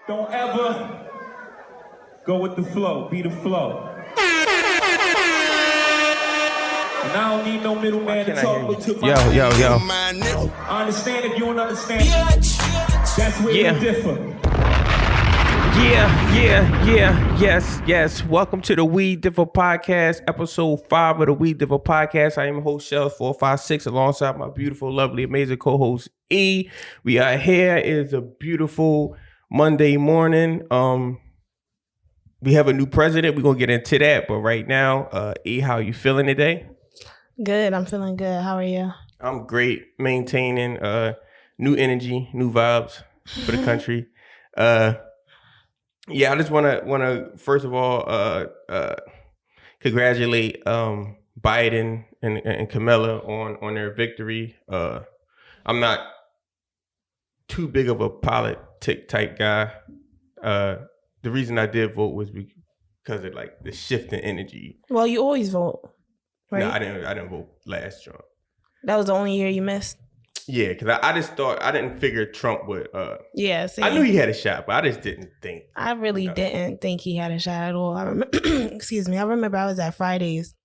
Don't ever go with the flow. Be the flow. And I don't need no middleman to talk to my Yo. I understand if you don't understand. That's where we differ. Yes. Welcome to the We Differ Podcast, episode 5 of the We Differ Podcast. I am host Shells 456 alongside my beautiful, lovely, amazing co-host E. We are here. It is a beautiful Monday morning. We have a new president. We're gonna get into that, but right now, E, how are you feeling today? Good. I'm feeling good. How are you? I'm great. Maintaining new energy, new vibes for the country. Yeah, I just wanna first of all congratulate Biden and Kamala on their victory. I'm not too big of a politic type guy. The reason I did vote was because of like the shift in energy. Well, you always vote, right? No, I didn't vote last Trump. That was the only year you missed. Yeah, because I just thought I didn't figure Trump would. Yeah, same. I knew he had a shot, but I just didn't think. I really didn't think he had a shot at all. I remember. Excuse me. I remember I was at Fridays,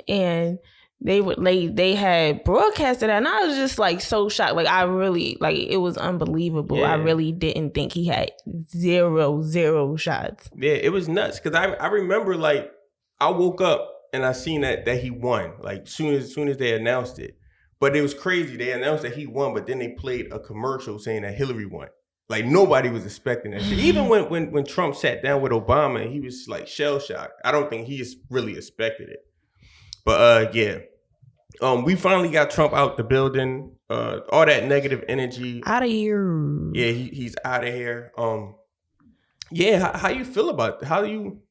and they had broadcasted that, and I was just like so shocked. Like I really it was unbelievable. Yeah. I really didn't think he had zero shots. Yeah, it was nuts because I remember like I woke up and I seen that he won like soon as they announced it. But it was crazy. They announced that he won, but then they played a commercial saying that Hillary won. Like nobody was expecting that shit. Even when Trump sat down with Obama, he was like shell shocked. I don't think he really expected it. But we finally got Trump out the building. All that negative energy out of here. Yeah, he's out of here. How you feel about how do you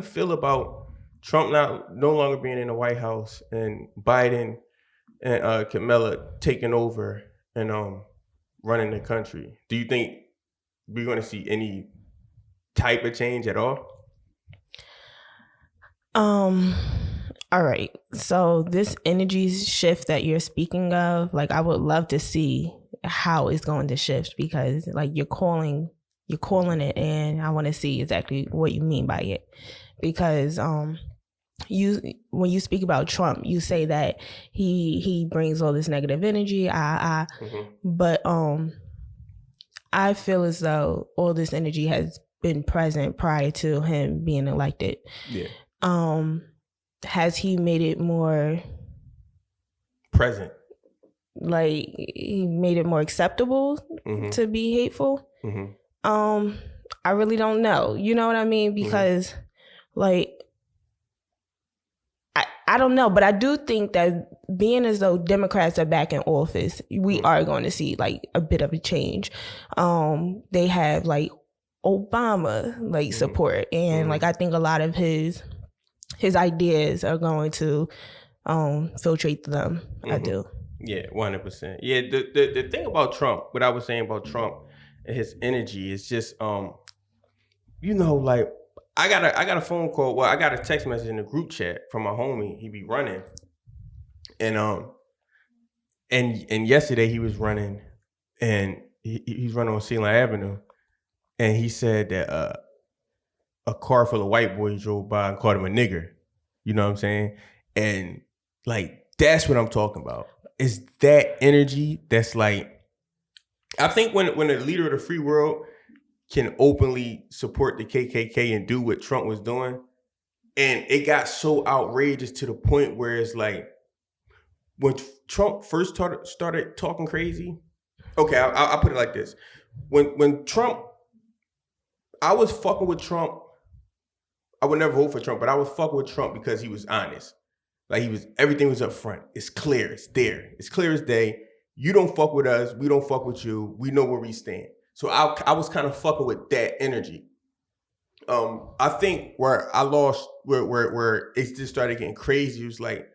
feel about Trump no longer being in the White House and Biden and Kamala taking over and running the country? Do you think we're going to see any type of change at all? All right. So this energy shift that you're speaking of, like I would love to see how it's going to shift because like you're calling it, and I want to see exactly what you mean by it. Because when you speak about Trump, you say that he brings all this negative energy. But I feel as though all this energy has been present prior to him being elected. Yeah. Has he made it more present? Like he made it more acceptable to be hateful? I really don't know. You know what I mean? Because like I don't know, but I do think that being as though Democrats are back in office, we are going to see like a bit of a change. They have like Obama like support, and like I think a lot of his ideas are going to filtrate to them. I do. Yeah, 100%. Yeah, the thing about Trump, what I was saying about Trump and his energy is just like I got a phone call. Well, I got a text message in the group chat from my homie. He be running, and yesterday he was running, and he's running on Ceylon Avenue, and he said that a car full of white boys drove by and called him a nigger. You know what I'm saying? And like that's what I'm talking about. Is that energy that's like, I think when a leader of the free world can openly support the KKK and do what Trump was doing. And it got so outrageous to the point where it's like, when Trump first started talking crazy, okay, I'll put it like this. When Trump, I was fucking with Trump. I would never vote for Trump, but I was fucking with Trump because he was honest. Like everything was up front. It's clear, it's there. It's clear as day. You don't fuck with us, we don't fuck with you. We know where we stand. So I was kind of fucking with that energy. I think where I lost, where it just started getting crazy, it was like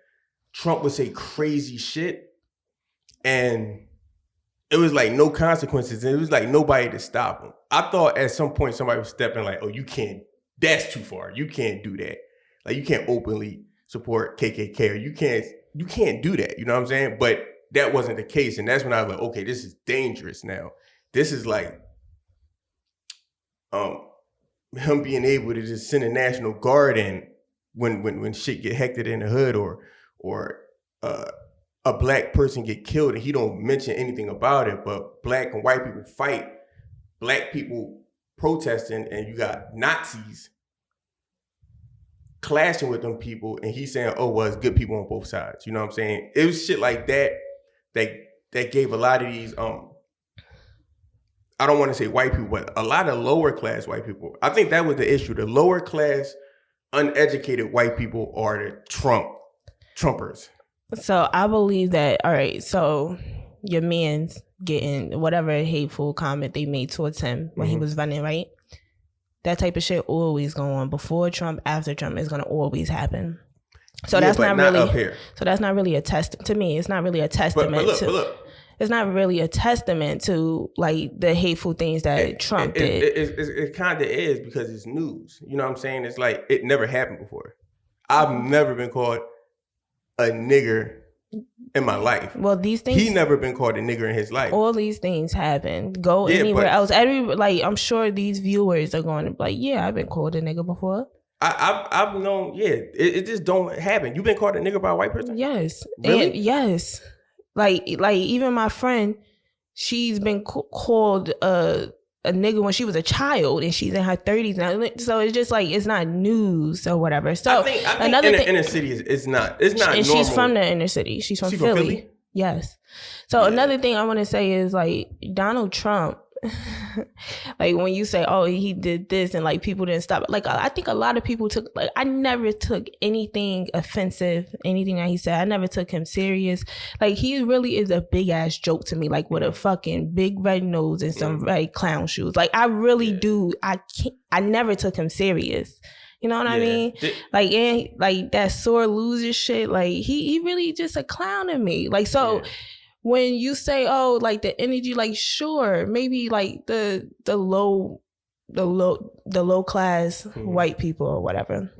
Trump would say crazy shit, and it was like no consequences, and it was like nobody to stop him. I thought at some point somebody was stepping like, oh, you can't, that's too far. You can't do that. Like you can't openly support KKK, or you can't do that. You know what I'm saying? But that wasn't the case, and that's when I was like, okay, this is dangerous now. This is like him being able to just send a National Guard in when shit get hectic in the hood or a black person get killed and he don't mention anything about it, but black and white people fight, black people protesting, and you got Nazis clashing with them people, and he's saying, oh, well, it's good people on both sides. You know what I'm saying? It was shit like that gave a lot of these, I don't want to say white people, but a lot of lower class white people. I think that was the issue. The lower class, uneducated white people are the Trumpers. So I believe that, all right, so your man's getting whatever hateful comment they made towards him when he was running, right? That type of shit always going on. Before Trump, after Trump, is going to always happen. So yeah, that's not really up here. So that's not really a to me. It's not really a testament but look. It's not really a testament to like the hateful things that Trump did. It kind of is because it's news. You know what I'm saying? It's like it never happened before. I've never been called a nigger in my life. Well, these things, he never been called a nigger in his life. All these things happen. Go anywhere else. I'm sure these viewers are going to be like, yeah, I've been called a nigger before. I've known, it just don't happen. You been called a nigger by a white person? Yes. Really? And yes. Like even my friend, she's been called a nigga when she was a child, and she's in her 30s now. So it's just like it's not news or whatever. So I think another thing, inner city is not. It's not. And normal. She's from the inner city. She's from Philly. Yes. So another thing I want to say is like Donald Trump. Like when you say, oh, he did this and like people didn't stop. Like I think a lot of people took, like I never took anything offensive, anything that he said. I never took him serious. Like he really is a big ass joke to me, like with a fucking big red nose and some red clown shoes. Like I really do. I never took him serious. You know what I mean? Like and like that sore loser shit. Like he really just a clown to me. Like so. Yeah. When you say, oh, like the energy, like sure, maybe like the low class white people or whatever.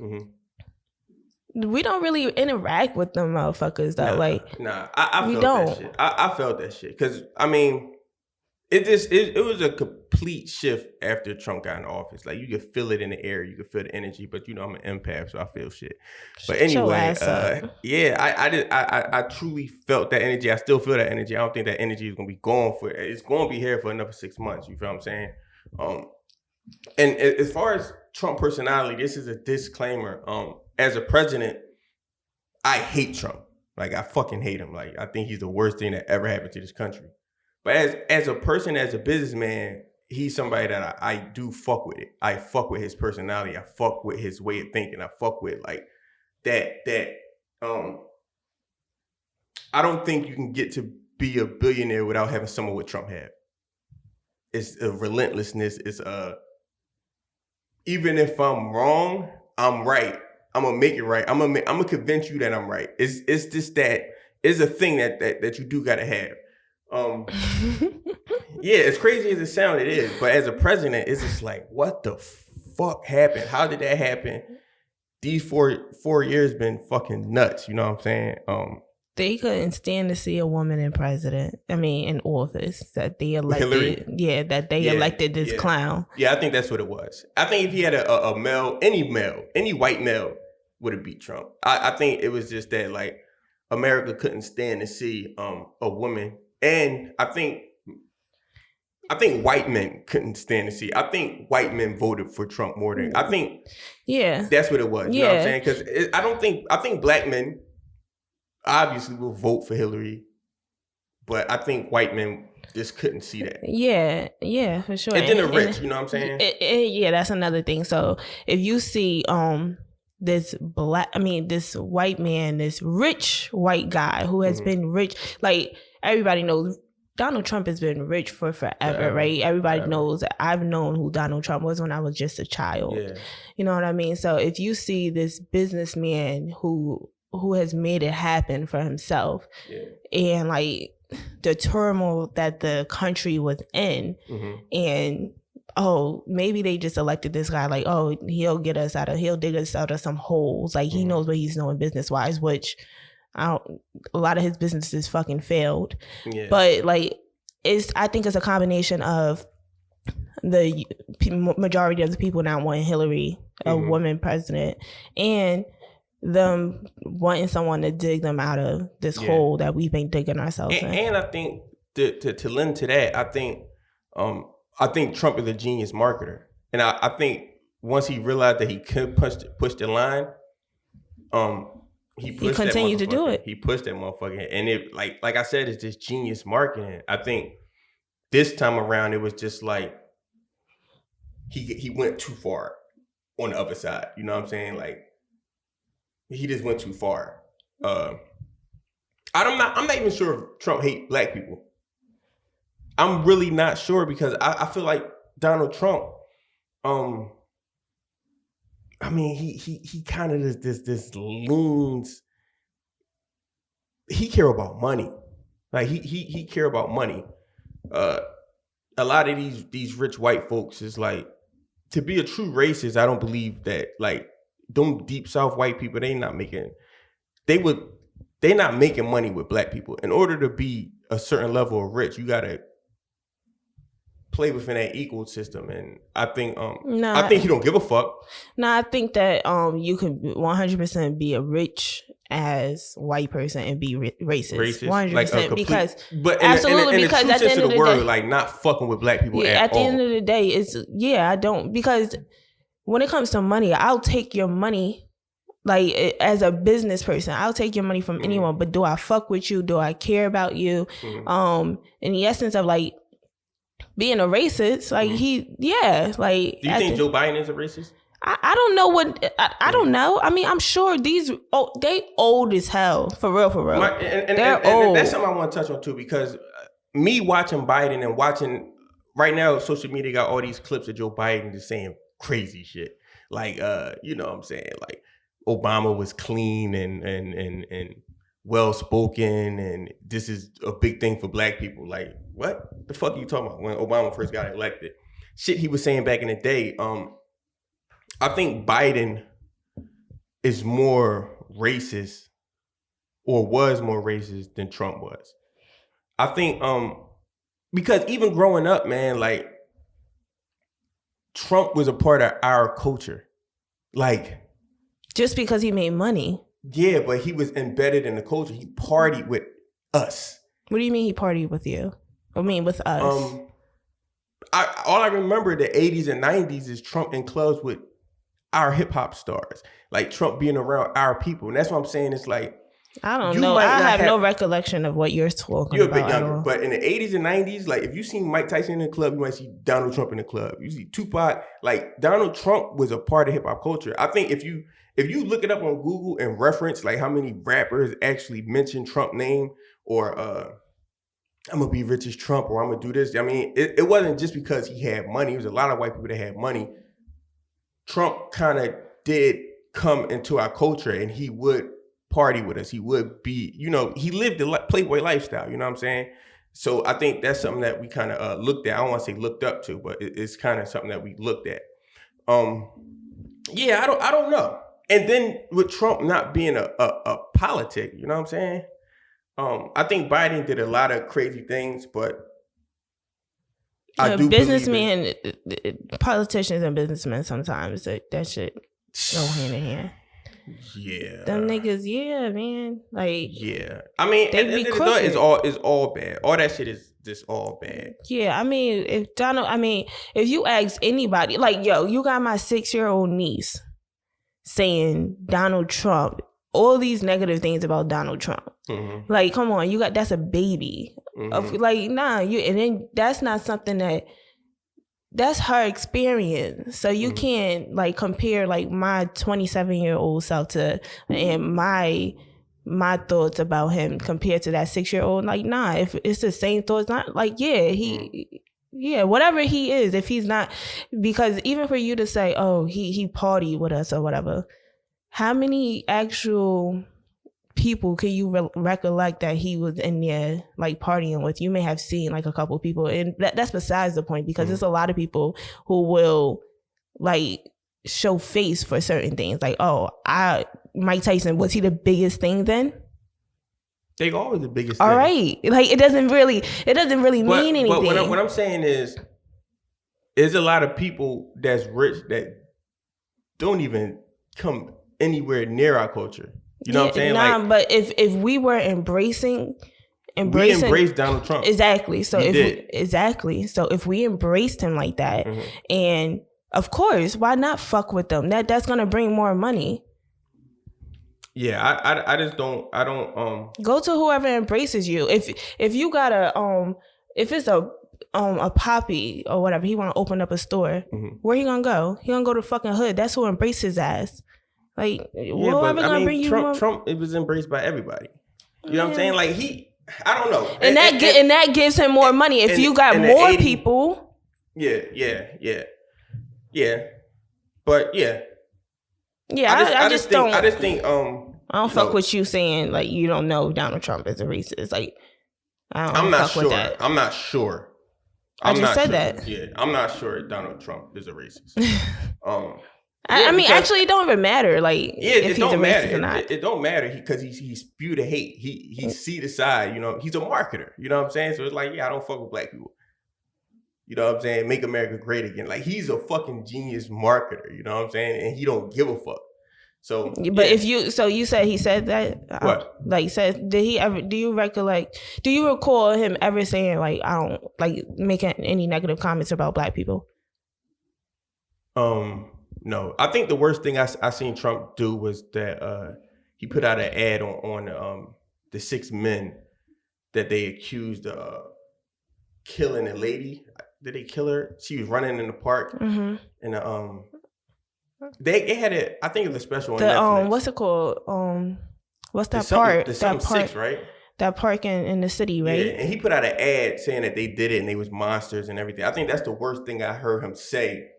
We don't really interact with them motherfuckers though. I felt that shit. I felt that shit because I mean, it was a complete shift after Trump got in office. Like you could feel it in the air, you could feel the energy. But you know I'm an empath, so I feel shit. But anyway, I truly felt that energy. I still feel that energy. I don't think that energy is gonna be gone for. It's gonna be here for another 6 months. You feel what I'm saying? And as far as Trump personality, this is a disclaimer. As a president, I hate Trump. Like I fucking hate him. Like I think he's the worst thing that ever happened to this country. But as a person, as a businessman, he's somebody that I do fuck with it. I fuck with his personality. I fuck with his way of thinking. I fuck with like that. I don't think you can get to be a billionaire without having someone what Trump had. It's a relentlessness. It's even if I'm wrong, I'm right. I'm gonna make it right. I'm gonna convince you that I'm right. It's just that it's a thing that you do gotta have. Yeah, as crazy as it sounds, it is. But as a president, it's just like, what the fuck happened? How did that happen? These four years been fucking nuts. You know what I'm saying? They couldn't stand to see a woman in office that they elected. Hillary? Yeah, that they elected this clown. Yeah, I think that's what it was. I think if he had a male, any white male would have beat Trump. I think it was just that like America couldn't stand to see a woman. And I think white men couldn't stand to see. I think white men voted for Trump more than I think. Yeah, that's what it was. You know what I'm saying? Because I think black men obviously will vote for Hillary, but I think white men just couldn't see that. Yeah, for sure. And then the rich, you know what I'm saying? Yeah, that's another thing. So if you see this white man, this rich white guy who has been rich, like. Everybody knows Donald Trump has been rich for forever, right? Everybody knows that I've known who Donald Trump was when I was just a child. Yeah. You know what I mean? So if you see this businessman who has made it happen for himself and like the turmoil that the country was in and maybe they just elected this guy like, he'll dig us out of some holes. Like he knows what he's doing business wise, which a lot of his businesses fucking failed. Yeah. But like I think it's a combination of the majority of the people not wanting Hillary, a woman president, and them wanting someone to dig them out of this hole that we've been digging ourselves in. And I think to lend to that, I think Trump is a genius marketer, and I think once he realized that he could push the line, he continued to do it. He pushed that motherfucker, and it like I said, it's just genius marketing. I think this time around, it was just like he went too far on the other side. You know what I'm saying? Like he just went too far. I'm not even sure if Trump hates black people. I'm really not sure because I feel like Donald Trump. I mean, he kind of this leans. He care about money, like he care about money. A lot of these rich white folks is like, to be a true racist. I don't believe that like them deep South white people. They're not making money with black people. In order to be a certain level of rich, you gotta play within that ecosystem, and I think I think he don't give a fuck. No, I think that you can 100% be a rich as white person and be racist. 100%, like because absolutely, because at the end of the day, like not fucking with black people at the end of the day, it's I don't, because when it comes to money, I'll take your money. Like as a business person, I'll take your money from anyone, but do I fuck with you? Do I care about you? In the essence of like being a racist, like like. Do you think Joe Biden is a racist? I don't know what I don't know. I mean, I'm sure they old as hell, for real. They're old. And that's something I want to touch on too, because me watching Biden and watching right now, social media got all these clips of Joe Biden just saying crazy shit, like you know what I'm saying, like Obama was clean and well spoken, and this is a big thing for black people. Like, what the fuck are you talking about? When Obama first got elected, shit he was saying back in the day. I think Biden is more racist, or was more racist than Trump was. I think because even growing up, man, like Trump was a part of our culture, like just because he made money. Yeah, but he was embedded in the culture. He partied with us. What do you mean he partied with you? I mean with us. All I remember the 80s and 90s is Trump in clubs with our hip hop stars. Like Trump being around our people. And that's what I'm saying. It's like, I don't know. I have no recollection of what you're talking about. You're a bit younger. But in the 80s and 90s, like if you seen Mike Tyson in the club, you might see Donald Trump in the club. You see Tupac. Like Donald Trump was a part of hip hop culture. I think if you look it up on Google and reference like how many rappers actually mention Trump name, or I'm gonna be rich as Trump, or I'm gonna do this. I mean, it wasn't just because he had money. It was a lot of white people that had money. Trump kind of did come into our culture, and he would party with us. He would be, he lived the Playboy lifestyle. You know what I'm saying? So I think that's something that we kind of looked at. I don't want to say looked up to, but it's kind of something that we looked at. Yeah, I don't know. And then with Trump not being a politic, you know what I'm saying? I think Biden did a lot of crazy things, but I do businessmen, politicians and businessmen sometimes that shit go hand in hand. Yeah, them niggas, yeah, man. Like, yeah. I mean, it's all bad. All that shit is just all bad. Yeah, I mean, if you ask anybody, like, yo, you got my 6-year-old niece saying Donald Trump, all these negative things about Donald Trump. Mm-hmm. Like, come on, that's a baby. Mm-hmm. Like, nah, and then that's not something that's her experience. So you can't like compare like my 27-year-old self and my thoughts about him compared to that 6-year-old. Like, nah, if it's the same thoughts, not like, yeah, whatever he is, if he's not, because even for you to say, oh, he partied with us or whatever, how many actual people can you recollect that he was in there like partying with? You may have seen like a couple of people, and that's besides the point, because there's a lot of people who will like show face for certain things. Like, oh, Mike Tyson, was he the biggest thing then? They always the biggest thing. All right. Like it doesn't really mean anything. But what I'm saying is, there's a lot of people that's rich that don't even come anywhere near our culture. You know what I'm saying? Nah, like, but if we were embracing, we embraced Donald Trump. Exactly. So We So if we embraced him like that, and of course, why not fuck with them? That's gonna bring more money. Yeah, I just don't. I don't. Go to whoever embraces you. If you got if it's a poppy or whatever, he want to open up a store. Where he gonna go? He gonna go to fucking hood. That's who embraces his ass. Like, whoever gonna bring you more. Trump, it was embraced by everybody. You know what I'm saying? Like I don't know. And that gives him more money. If you got more people. Yeah. But yeah. Yeah, I just think I don't fuck know, with you saying like you don't know Donald Trump is a racist. Like, I'm not sure. I'm not sure. I just said that. Yeah, I'm not sure Donald Trump is a racist. I mean, actually, it don't even matter. Like, if he's a racist or not. It don't matter because he spewed a hate. He see the side. You know, he's a marketer. You know what I'm saying? So it's like, yeah, I don't fuck with black people. You know what I'm saying? Make America great again. Like, he's a fucking genius marketer. You know what I'm saying? And he don't give a fuck. So, but if you said he said that, what? Like, said, did he ever? Do you recall him ever saying like, I don't like making any negative comments about black people? No. I think the worst thing I seen Trump do was that he put out an ad on the 6 men that they accused of killing a lady. Did they kill her? She was running in the park, and they had it. I think it was a special on Netflix. What's it called? What's that park? That park 6, right? That park in the city, right? Yeah, and he put out an ad saying that they did it and they was monsters and everything. I think that's the worst thing I heard him say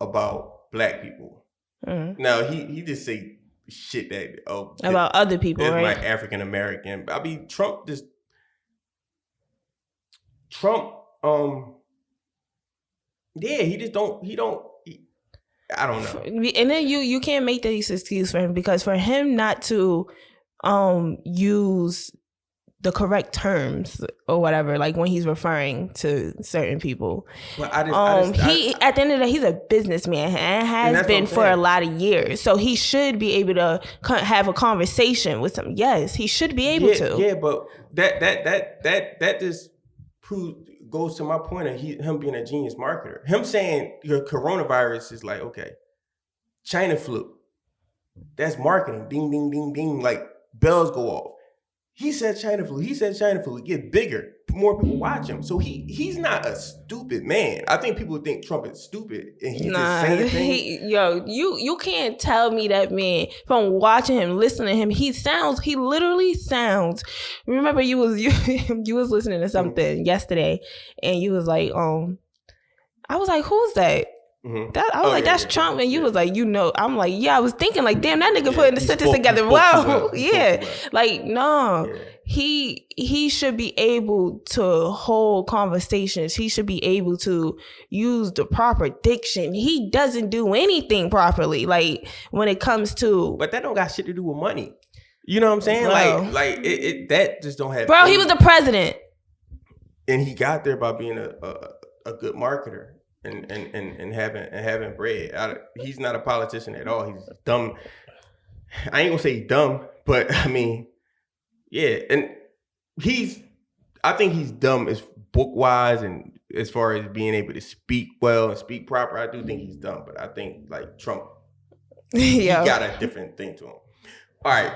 about black people. Now he just say shit that about other people, right? Like African American. I mean, Trump. Yeah, he just don't. I don't know. And then you can't make this excuse for him because for him not to use the correct terms or whatever, like when he's referring to certain people. But at the end of the day, he's a businessman and has been for a lot of years. So he should be able to have a conversation with them. Yes, he should be able to. Yeah, but that just goes to my point of him being a genius marketer. Him saying your coronavirus is like, okay, China flu. That's marketing. Ding, ding, ding, ding. Like bells go off. He said China flu. It get bigger. More people watch him. So he's not a stupid man. I think people think Trump is stupid and he's just saying things. You can't tell me that man from watching him, listening to him. He literally sounds. Remember you was listening to something yesterday and you was like, I was like, who's that? That's Trump, and you was like, I'm like, yeah, I was thinking like, damn, that nigga putting the sentence together. Wow, yeah, like no, he should be able to hold conversations. He should be able to use the proper diction. He doesn't do anything properly, like when it comes to. But that don't got shit to do with money. You know what I'm saying? Bro. Like it that just don't have. Bro, he was the president, and he got there by being a good marketer. And having bread. He's not a politician at all. He's dumb. I ain't gonna say he's dumb, but I mean, yeah. And I think he's dumb as book wise and as far as being able to speak well and speak proper. I do think he's dumb, but I think like Trump, he got a different thing to him. All right.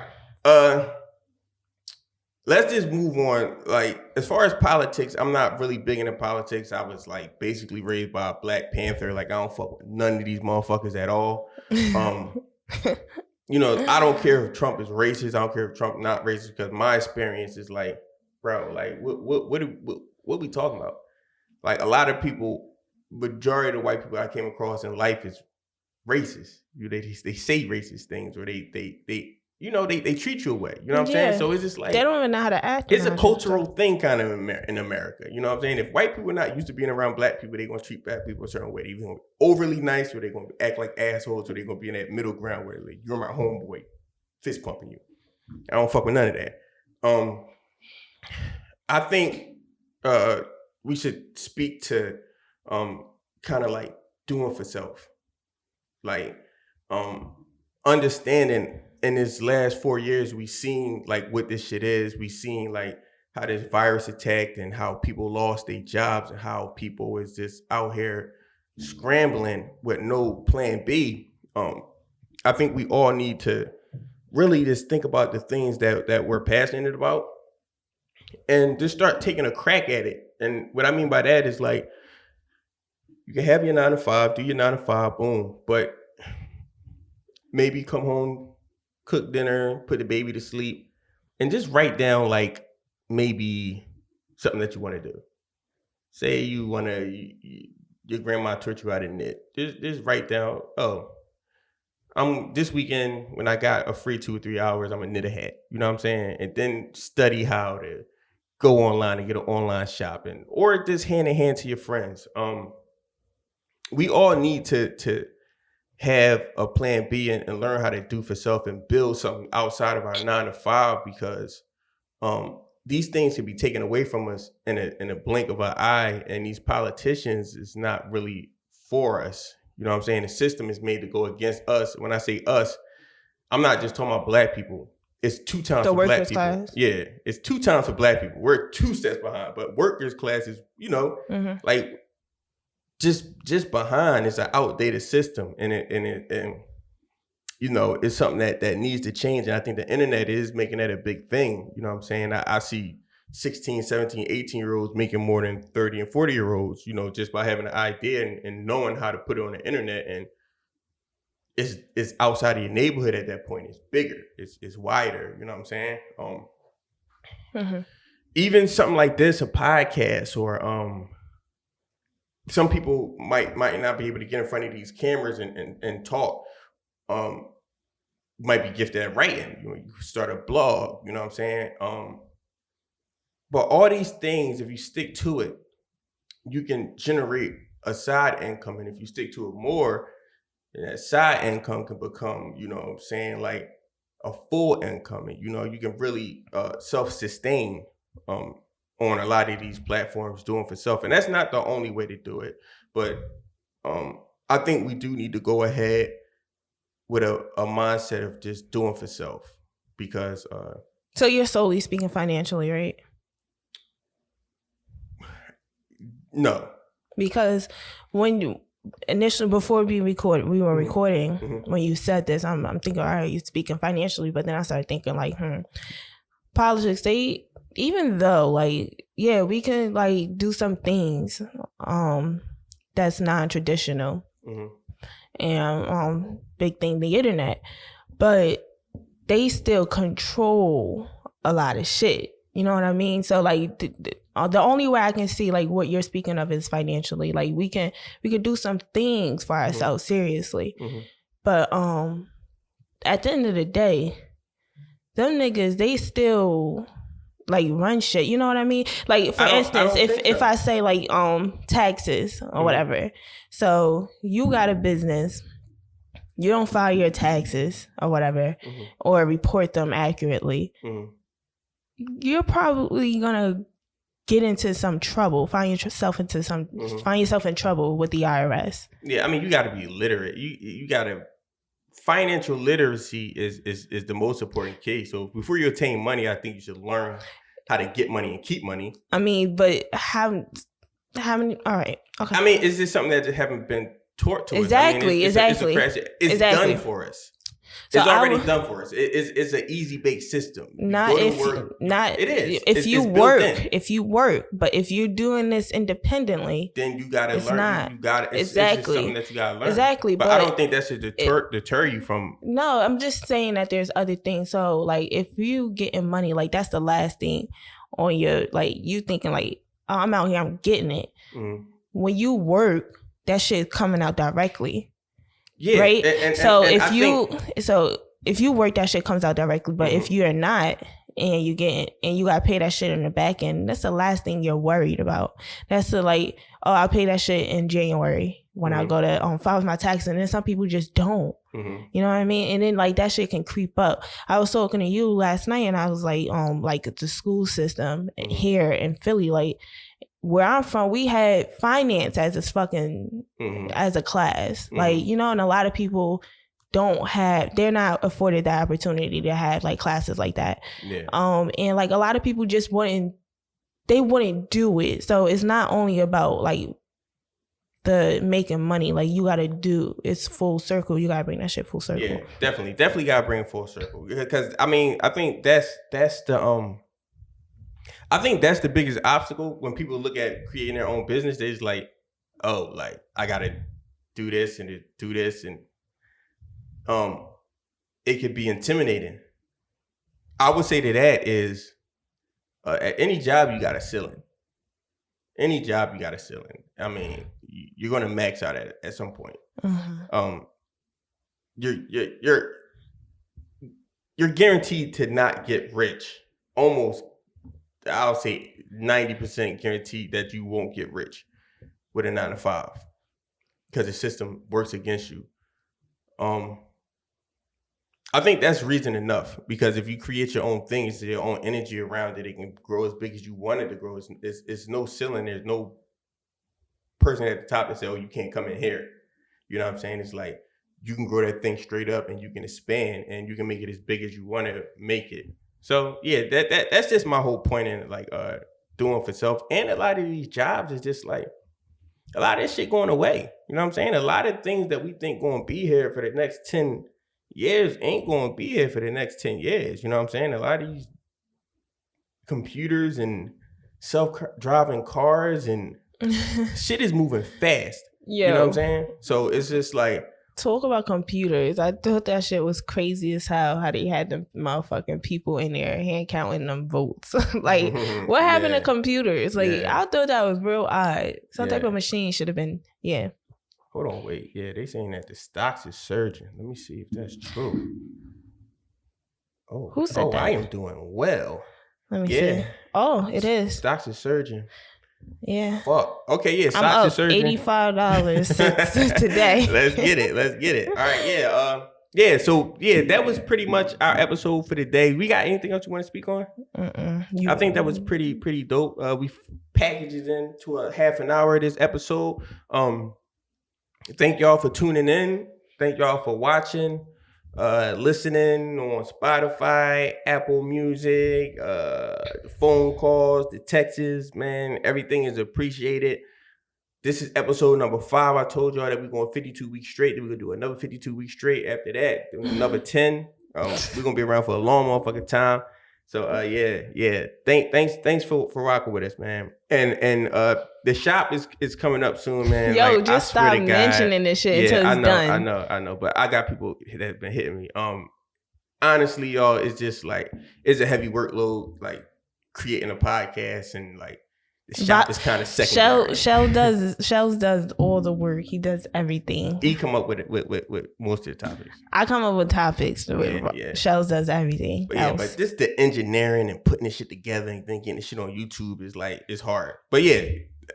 Let's just move on. Like, as far as politics, I'm not really big into politics. I was like basically raised by a Black Panther. Like, I don't fuck with none of these motherfuckers at all. I don't care if Trump is racist. I don't care if Trump not racist because my experience is like, bro, like what we talking about? Like, a lot of people, majority of the white people I came across in life is racist. They say racist things or they treat you away. You know what I'm saying? So it's just like... They don't even know how to act. It's a cultural thing kind of in America. You know what I'm saying? If white people are not used to being around black people, they're going to treat black people a certain way. They're going to be overly nice or they're going to act like assholes or they're going to be in that middle ground where like, you're my homeboy, fist pumping you. I don't fuck with none of that. I think we should speak to kind of like doing for self. Like understanding in this last 4 years, we seen like what this shit is. We seen like how this virus attacked and how people lost their jobs and how people is just out here scrambling with no plan B. I think we all need to really just think about the things that we're passionate about and just start taking a crack at it. And what I mean by that is like, you can have your 9 to 5, do your 9 to 5, boom. But maybe come home, cook dinner, put the baby to sleep, and just write down like maybe something that you want to do. Say you want to, your grandma taught you how to knit. Just write down, I'm this weekend when I got a free 2 or 3 hours, I'm gonna knit a hat. You know what I'm saying? And then study how to go online and get an online shopping, or just hand in hand to your friends. We all need to have a plan B and learn how to do for self and build something outside of our 9 to 5, because these things can be taken away from us in a blink of an eye, and these politicians is not really for us. You know what I'm saying? The system is made to go against us. When I say us, I'm not just talking about black people. It's 2 times for black people. Class. Yeah, it's 2 times for black people. We're 2 steps behind, but workers class is, like just behind. It's an outdated system, and it's something that needs to change. And I think the internet is making that a big thing. You know what I'm saying? I see 16, 17, 18-year-olds making more than 30 and 40-year-olds, just by having an idea and knowing how to put it on the internet. And it's outside of your neighborhood at that point. It's bigger. It's wider. You know what I'm saying? Even something like this, a podcast, or some people might not be able to get in front of these cameras and talk. Might be gifted at writing. You start a blog. You know what I'm saying? But all these things, if you stick to it, you can generate a side income. And if you stick to it more, that side income can become, like a full income. And, you can really self-sustain on a lot of these platforms doing for self. And that's not the only way to do it. But I think we do need to go ahead with a mindset of just doing for self. Because... So you're solely speaking financially, right? No. Because when you... Initially, before we were recording, when you said this, I'm thinking, all right, you're speaking financially, but then I started thinking like, politics, even though like, yeah, we can like do some things that's non-traditional, and big thing, the internet, but they still control a lot of shit. You know what I mean? So like the only way I can see like what you're speaking of is financially. Like we can do some things for ourselves seriously. But at the end of the day, them niggas, they still like run shit. You know what I mean? Like for instance, if I say like taxes or whatever. So you got a business, you don't file your taxes or whatever, or report them accurately. You're probably gonna get into some trouble, find yourself in trouble with the IRS. Yeah, I mean, you got to be literate. You got to, financial literacy is the most important case. So before you attain money, I think you should learn how to get money and keep money. I mean, but how many? All right, okay. I mean, is this something that just haven't been taught to us? Exactly. It's done for us. So it's already done for us. It's an easy baked system. It is. If you work, but if you're doing this independently, then you gotta learn. You gotta exactly. It's something that you gotta learn. Exactly. But I don't think that should deter you from. No, I'm just saying that there's other things. So like, if you getting money, like that's the last thing on your like you thinking like, oh, I'm out here, I'm getting it. When you work, that shit coming out directly. Yeah, right. If you work, that shit comes out directly. But if you're not, and you gotta pay that shit in the back end, that's the last thing you're worried about. That's the like, oh, I'll pay that shit in January when I go to file my taxes. And then some people just don't. You know what I mean? And then like that shit can creep up. I was talking to you last night, and I was like the school system here in Philly, like where I'm from, we had finance as this fucking as a class. Like, you know, and a lot of people they're not afforded the opportunity to have like classes like that. Yeah. And like a lot of people just wouldn't do it. So it's not only about like the making money. Like you gotta it's full circle. You gotta bring that shit full circle. Yeah, definitely gotta bring it full circle. Because I mean, I think that's the biggest obstacle when people look at creating their own business. They're just like, oh, like I gotta do this and do this, and it could be intimidating. I would say that is at any job you got a ceiling. Any job you got a ceiling. I mean, you're gonna max out at some point. You're guaranteed to not get rich. Almost, I'll say 90% guaranteed that you won't get rich with a 9-to-5 because the system works against you. I think that's reason enough, because if you create your own things, your own energy around it, it can grow as big as you want it to grow. It's no ceiling. There's no person at the top that say, oh, you can't come in here. You know what I'm saying? It's like you can grow that thing straight up and you can expand and you can make it as big as you want to make it. So yeah, that's just my whole point in like doing for self. And a lot of these jobs is just like a lot of this shit going away. You know what I'm saying? A lot of things that we think going to be here for the next 10 years ain't going to be here for the next 10 years. You know what I'm saying? A lot of these computers and self-driving cars and shit is moving fast. You know what I'm saying? So it's just like, talk about computers. I thought that shit was crazy as hell, how they had the motherfucking people in there hand counting them votes. Like, what happened to computers? Like, I thought that was real odd. Some type of machine should have been, Hold on, wait. Yeah, they saying that the stocks is surging. Let me see if that's true. Oh, who said that? I am doing well. Let me see. Oh, it is. Stocks is surging. Yeah. Fuck. Okay, yeah, stocks is surging. $85 since today. Let's get it. All right, yeah. So that was pretty much our episode for today. We got anything else you want to speak on? I think that was pretty dope. We packaged it into a half an hour of this episode. Thank y'all for tuning in. Thank y'all for watching, listening on Spotify, Apple Music, the phone calls, the texts, man. Everything is appreciated. This is episode number 5. I told y'all that we're going 52 weeks straight. Then we're going to do another 52 weeks straight after that. Then another 10. We're going to be around for a long motherfucking time. So, yeah. Thanks for rocking with us, man. And the shop is coming up soon, man. Yo, like, just stop mentioning this shit until it's done. I know. But I got people that have been hitting me. Honestly, y'all, it's just like, it's a heavy workload, like creating a podcast, and like the shop is kind of secondary. Shells does all the work. He does everything. He come up with most of the topics. I come up with topics. Yeah. Shells does everything. But but this the engineering and putting this shit together and then getting this shit on YouTube is like, it's hard. But yeah,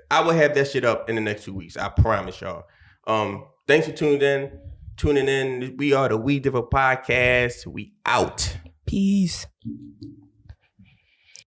I will have that shit up in the next 2 weeks. I promise y'all. Thanks for tuning in. We are the We Differ Podcast. We out. Peace.